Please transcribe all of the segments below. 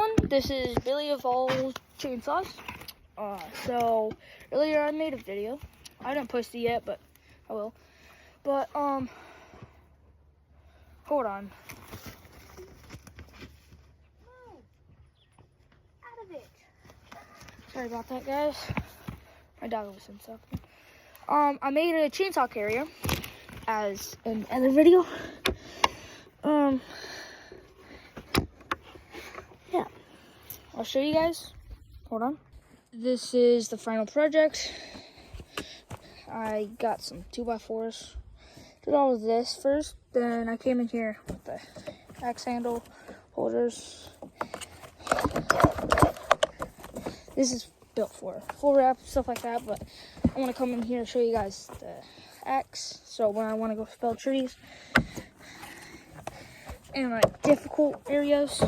everyone, this is Billy of All Chainsaws. So earlier I made a video. I didn't post it yet, but I will. But hold on. No, out of it. Sorry about that, guys. My dog was in something. I made a chainsaw carrier, as in the other video. Yeah, I'll show you guys. Hold on. This is the final project. I got some 2x4s. Did all of this first, then I came in here with the axe handle holders. This is built for full wrap, stuff like that, but I want to come in here and show you guys the axe. So when I want to go fell trees and like difficult areas,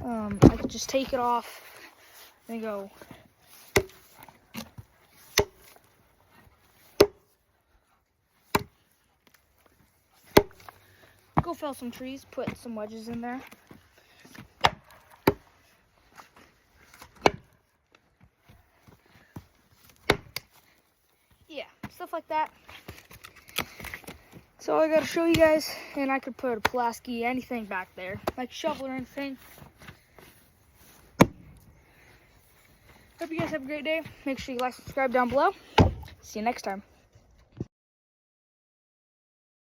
I can just take it off and go. Go fell some trees, put some wedges in there. Yeah, stuff like that. So I gotta show you guys, and I could put a Pulaski, anything back there, like shovel or anything. Hope you guys have a great day. Make sure you like, subscribe down below. See you next time.